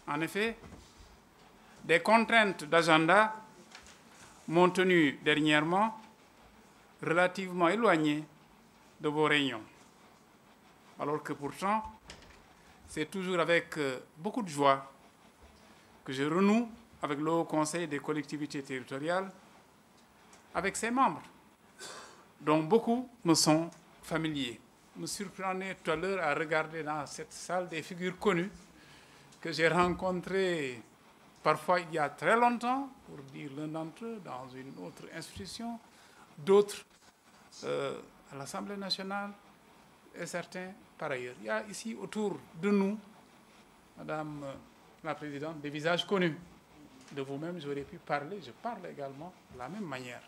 En effet, des contraintes d'agenda m'ont tenu dernièrement relativement éloigné de vos réunions. Alors que pourtant, c'est toujours avec beaucoup de joie que je renoue avec le Haut Conseil des collectivités territoriales, avec ses membres, dont beaucoup me sont familiers. Je me surprenais tout à l'heure à regarder dans cette salle des figures connues que j'ai rencontrées parfois il y a très longtemps, pour dire l'un d'entre eux, dans une autre institution, d'autres à l'Assemblée nationale et certains par ailleurs. Il y a ici autour de nous, Madame la Présidente, des visages connus. De vous-même, j'aurais pu parler, je parle également de la même manière.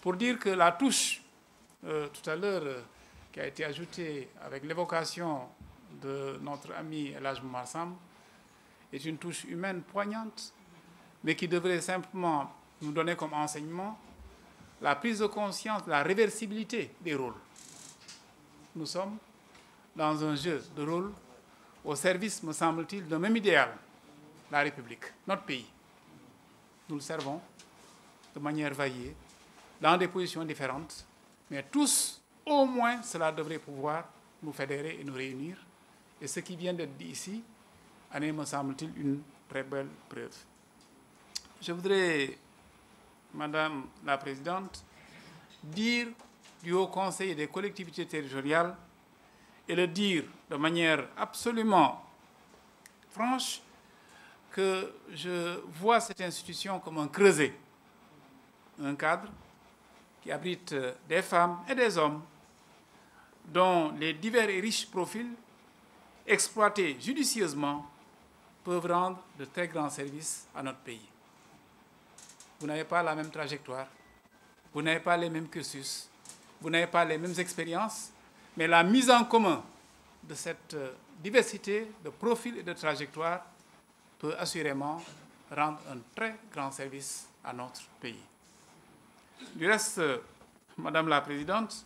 Pour dire que la touche, tout à l'heure, qui a été ajoutée avec l'évocation de notre ami El Hadj Momar Samb, est une touche humaine poignante, mais qui devrait simplement nous donner comme enseignement la prise de conscience de la réversibilité des rôles. Nous sommes dans un jeu de rôle au service, me semble-t-il, d'un même idéal, la République, notre pays. Nous le servons de manière variée, dans des positions différentes, mais tous, au moins, cela devrait pouvoir nous fédérer et nous réunir. Et ce qui vient d'être dit ici en est, me semble-t-il, une très belle preuve. Je voudrais, Madame la Présidente, dire du Haut Conseil des collectivités territoriales et le dire de manière absolument franche que je vois cette institution comme un creuset, un cadre qui abrite des femmes et des hommes dont les divers et riches profils, exploités judicieusement, peuvent rendre de très grands services à notre pays. Vous n'avez pas la même trajectoire, vous n'avez pas les mêmes cursus, vous n'avez pas les mêmes expériences, mais la mise en commun de cette diversité de profils et de trajectoires peut assurément rendre un très grand service à notre pays. Du reste, Madame la Présidente,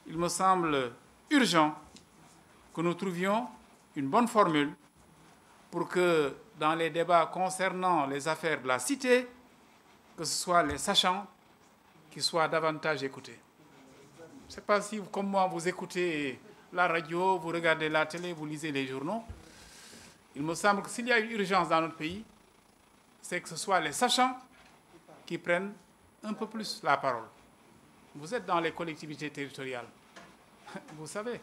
il me semble urgent que nous trouvions une bonne formule pour que dans les débats concernant les affaires de la cité, que ce soit les sachants qui soient davantage écoutés. Je ne sais pas si, comme moi, vous écoutez la radio, vous regardez la télé, vous lisez les journaux. Il me semble que s'il y a une urgence dans notre pays, c'est que ce soit les sachants qui prennent un peu plus la parole. Vous êtes dans les collectivités territoriales. Vous savez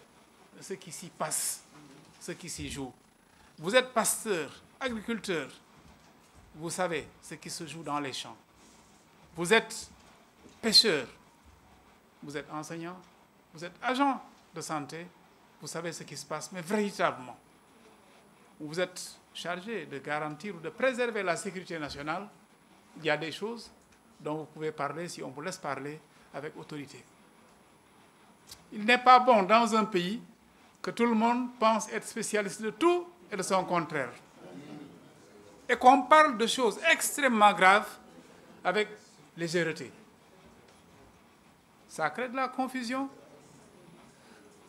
ce qui s'y passe, ce qui s'y joue. Vous êtes pasteur, agriculteur. Vous savez ce qui se joue dans les champs. Vous êtes pêcheur. Vous êtes enseignant. Vous êtes agent de santé. Vous savez ce qui se passe, mais véritablement. Vous êtes chargé de garantir ou de préserver la sécurité nationale. Il y a des choses dont vous pouvez parler si on vous laisse parler avec autorité. Il n'est pas bon dans un pays que tout le monde pense être spécialiste de tout et de son contraire. Et qu'on parle de choses extrêmement graves avec légèreté. Ça crée de la confusion.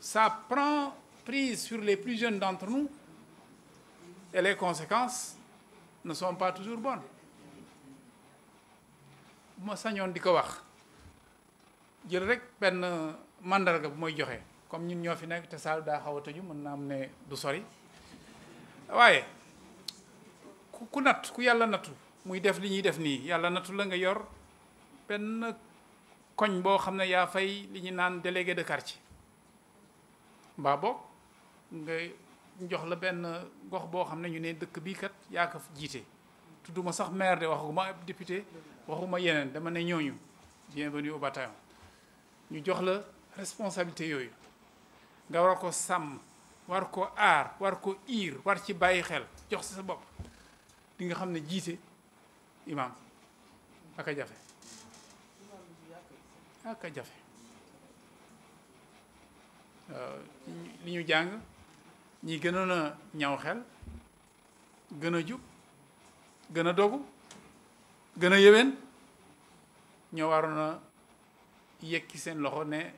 Ça prend prise sur les plus jeunes d'entre nous. Et les conséquences ne sont pas toujours bonnes. bu ma sañoon di ko wax jël rek benn mandarga bu mooy joxe comme ñun ñoo fi nekk te saal daa xaw a tëju mën naa am ne du sori waaye ku natt ku yàlla nattu muy def li ñuy def nii yàlla nattu la nga yor benn koñ boo xam ne yaa fay li ñu naan délégué de quartier mbaa boog nga jox la benn gox boo xam ne ñu ne dëkk bii kat yaa ko jiite tudduma sax maire de waxuma député waxuma yeneen dama ne ñooñu bienvenue au bataillon ñu jox la responsabilité yooyu nga war ko sàmm war ko aar war ko iir war ci bàyyi xel jox si sa bopp di nga xam ne jiite imam aka jafe aka jafe li ñu jàng ñi gënoon a ñaw xel gën a jub gën a dogu gën a yéwén ñoo waroon a yekki seen loxo ne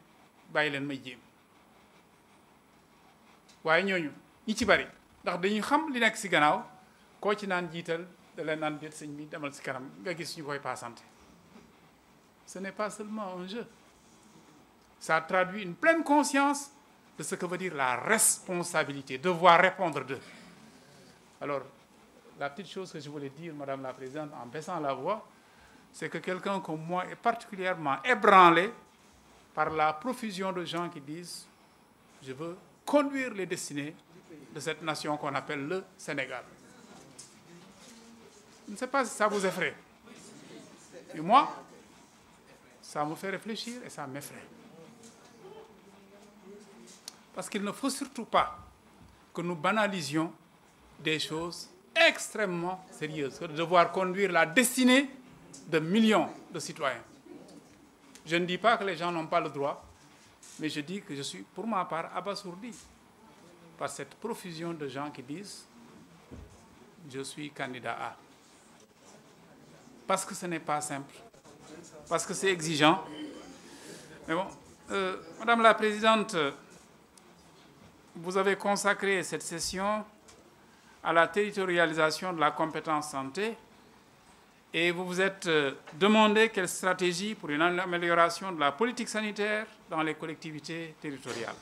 bàyyi leen may jéem waaye ñooñu ñi ci bari ndax dañuy xam li nekk ci gannaaw koo ci naan jiital da leen naan déet sëñ bi demal si kanam nga gis ñu koy paasante. Ce n'est pas seulement un jeu. Ça traduit une pleine conscience de ce que veut dire la responsabilité, devoir répondre d'eux. Alors, la petite chose que je voulais dire, Madame la Présidente, en baissant la voix, c'est que quelqu'un comme moi est particulièrement ébranlé par la profusion de gens qui disent « Je veux conduire les destinées de cette nation qu'on appelle le Sénégal ». Je ne sais pas si ça vous effraie. Et moi, ça me fait réfléchir et ça m'effraie. Parce qu'il ne faut surtout pas que nous banalisions des choses extrêmement sérieuses, de devoir conduire la destinée de millions de citoyens. Je ne dis pas que les gens n'ont pas le droit, mais je dis que je suis, pour ma part, abasourdi par cette profusion de gens qui disent « je suis candidat A ». Parce que ce n'est pas simple, parce que c'est exigeant. Mais bon, Madame la Présidente, vous avez consacré cette session à la territorialisation de la compétence santé et vous vous êtes demandé quelle stratégie pour une amélioration de la politique sanitaire dans les collectivités territoriales.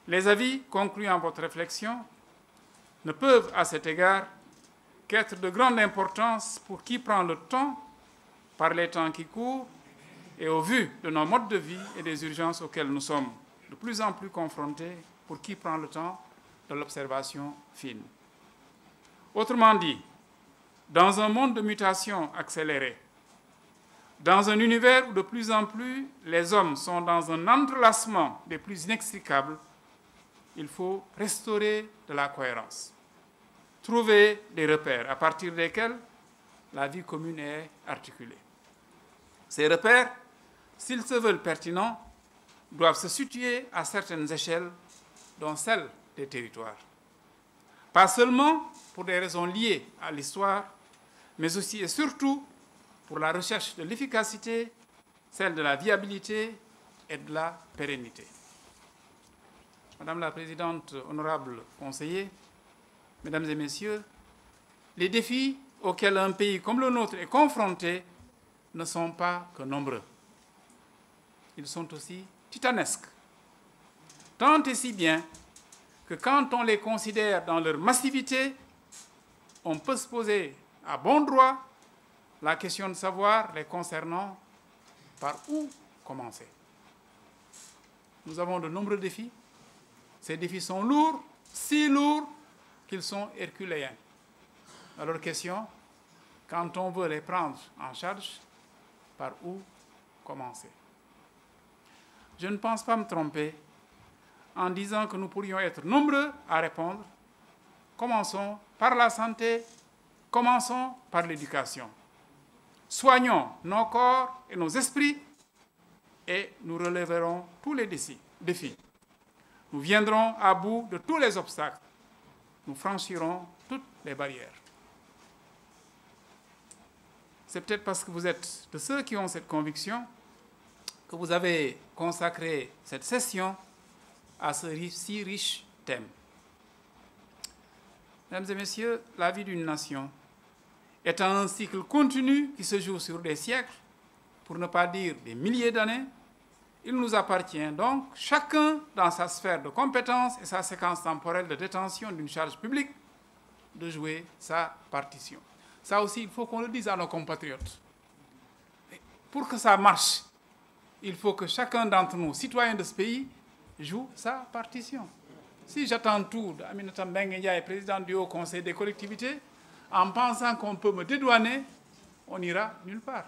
Les avis concluant votre réflexion ne peuvent à cet égard qu'être de grande importance pour qui prend le temps, par les temps qui courent et au vu de nos modes de vie et des urgences auxquelles nous sommes de plus en plus confrontés, pour qui prend le temps de l'observation fine. Autrement dit, dans un monde de mutation accélérée, dans un univers où de plus en plus les hommes sont dans un entrelacement des plus inextricables, il faut restaurer de la cohérence, trouver des repères à partir desquels la vie commune est articulée. Ces repères, s'ils se veulent pertinents, doivent se situer à certaines échelles, dont celle des territoires. Pas seulement pour des raisons liées à l'histoire, mais aussi et surtout pour la recherche de l'efficacité, celle de la viabilité et de la pérennité. Madame la Présidente, honorables conseillers, Mesdames et Messieurs, les défis auxquels un pays comme le nôtre est confronté ne sont pas que nombreux. Ils sont aussi titanesques. Tant et si bien que quand on les considère dans leur massivité, on peut se poser à bon droit la question de savoir les concernant par où commencer. Nous avons de nombreux défis. Ces défis sont lourds, si lourds qu'ils sont herculéens. Alors question, quand on veut les prendre en charge, par où commencer? Je ne pense pas me tromper en disant que nous pourrions être nombreux à répondre. Commençons par la santé, commençons par l'éducation. Soignons nos corps et nos esprits et nous relèverons tous les défis. Nous viendrons à bout de tous les obstacles. Nous franchirons toutes les barrières. C'est peut-être parce que vous êtes de ceux qui ont cette conviction que vous avez consacré cette session à ce si riche thème. Mesdames et messieurs, la vie d'une nation est un cycle continu qui se joue sur des siècles, pour ne pas dire des milliers d'années. Il nous appartient donc, chacun dans sa sphère de compétences et sa séquence temporelle de détention d'une charge publique, de jouer sa partition. Ça aussi, il faut qu'on le dise à nos compatriotes. Pour que ça marche, il faut que chacun d'entre nous, citoyens de ce pays, joue sa partition. Si j'attends tout d'Aminata Mbengue Ndiaye, président du Haut Conseil des collectivités, en pensant qu'on peut me dédouaner, on n'ira nulle part.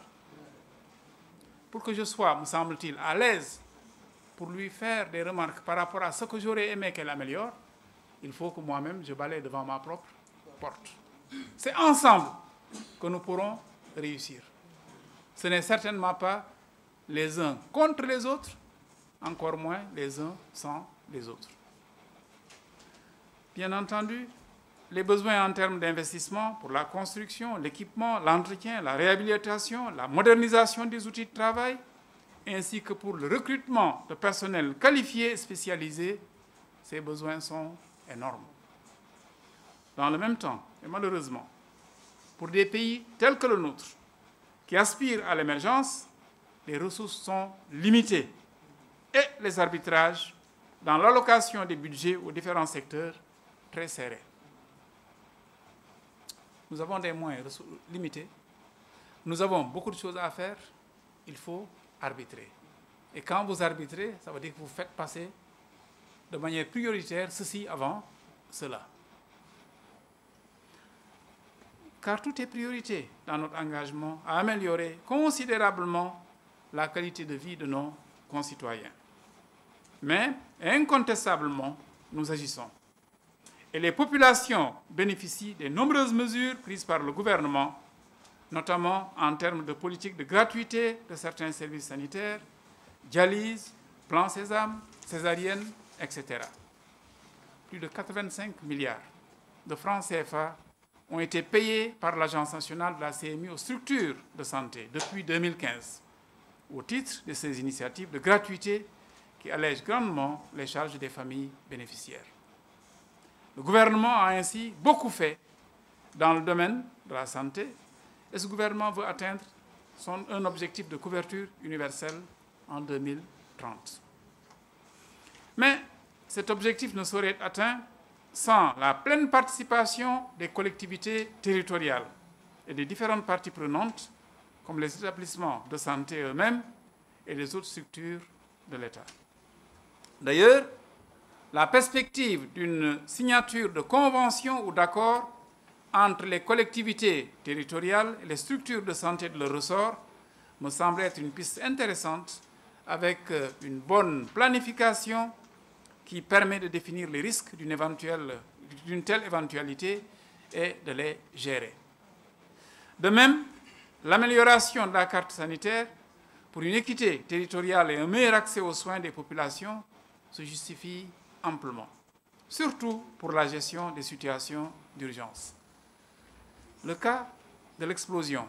Pour que je sois, me semble-t-il, à l'aise pour lui faire des remarques par rapport à ce que j'aurais aimé qu'elle améliore, il faut que moi-même je balaye devant ma propre porte. C'est ensemble que nous pourrons réussir. Ce n'est certainement pas les uns contre les autres, encore moins les uns sans les autres. Bien entendu, les besoins en termes d'investissement pour la construction, l'équipement, l'entretien, la réhabilitation, la modernisation des outils de travail, ainsi que pour le recrutement de personnel qualifié et spécialisé, ces besoins sont énormes. dans le même temps, et malheureusement, pour des pays tels que le nôtre, qui aspirent à l'émergence, les ressources sont limitées et les arbitrages dans l'allocation des budgets aux différents secteurs très serrés. Nous avons des moyens limités, nous avons beaucoup de choses à faire, il faut arbitrer. Et quand vous arbitrez, ça veut dire que vous faites passer de manière prioritaire ceci avant cela. Car tout est priorité dans notre engagement à améliorer considérablement la qualité de vie de nos concitoyens. Mais incontestablement, nous agissons. Et les populations bénéficient des nombreuses mesures prises par le gouvernement, notamment en termes de politique de gratuité de certains services sanitaires, dialyse, plan Sésame, césarienne, etc. Plus de 85 milliards de francs CFA ont été payés par l'Agence nationale de la CMU aux structures de santé depuis 2015, au titre de ces initiatives de gratuité qui allègent grandement les charges des familles bénéficiaires. Le gouvernement a ainsi beaucoup fait dans le domaine de la santé et ce gouvernement veut atteindre un objectif de couverture universelle en 2030. Mais cet objectif ne saurait être atteint sans la pleine participation des collectivités territoriales et des différentes parties prenantes, comme les établissements de santé eux-mêmes et les autres structures de l'État. D'ailleurs, la perspective d'une signature de convention ou d'accord entre les collectivités territoriales et les structures de santé de leur ressort me semble être une piste intéressante avec une bonne planification qui permet de définir les risques d'une telle éventualité et de les gérer. De même, l'amélioration de la carte sanitaire pour une équité territoriale et un meilleur accès aux soins des populations se justifie amplement, surtout pour la gestion des situations d'urgence. Le cas de l'explosion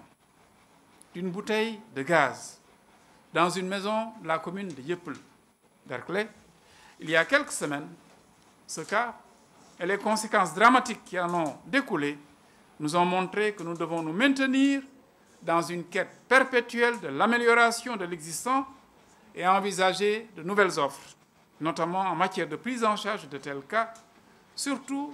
d'une bouteille de gaz dans une maison de la commune de Yeppel, Derklé, il y a quelques semaines, ce cas et les conséquences dramatiques qui en ont découlé nous ont montré que nous devons nous maintenir dans une quête perpétuelle de l'amélioration de l'existant et envisager de nouvelles offres, notamment en matière de prise en charge de tels cas, surtout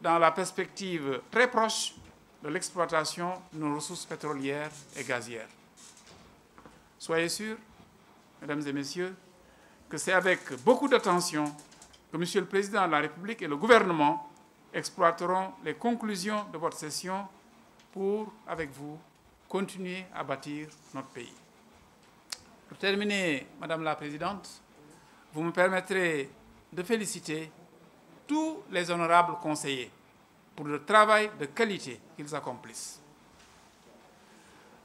dans la perspective très proche de l'exploitation de nos ressources pétrolières et gazières. Soyez sûrs, mesdames et messieurs, que c'est avec beaucoup d'attention que M. le Président de la République et le gouvernement exploiteront les conclusions de votre session pour, avec vous, continuer à bâtir notre pays. Pour terminer, Madame la Présidente, vous me permettrez de féliciter tous les honorables conseillers pour le travail de qualité qu'ils accomplissent.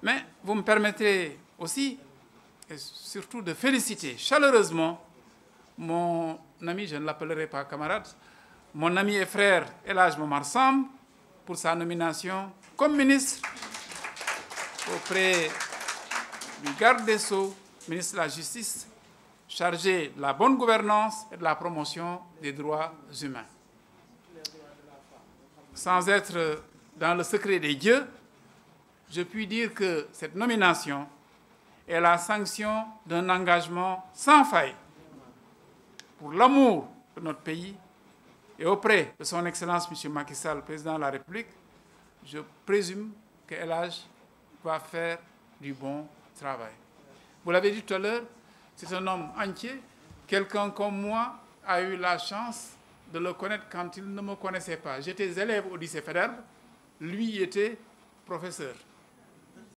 Mais vous me permettrez aussi et surtout de féliciter chaleureusement mon ami, je ne l'appellerai pas camarade, mon ami et frère El Hadj Momar Samb pour sa nomination comme ministre auprès du garde des Sceaux, ministre de la Justice, chargé de la bonne gouvernance et de la promotion des droits humains. Sans être dans le secret des dieux, je puis dire que cette nomination est la sanction d'un engagement sans faille pour l'amour de notre pays et auprès de son Excellence M. Macky Sall, Président de la République, je présume que El Hadj va faire du bon travail. Vous l'avez dit tout à l'heure, c'est un homme entier. Quelqu'un comme moi a eu la chance de le connaître quand il ne me connaissait pas. J'étais élève au lycée Faidherbe, lui était professeur.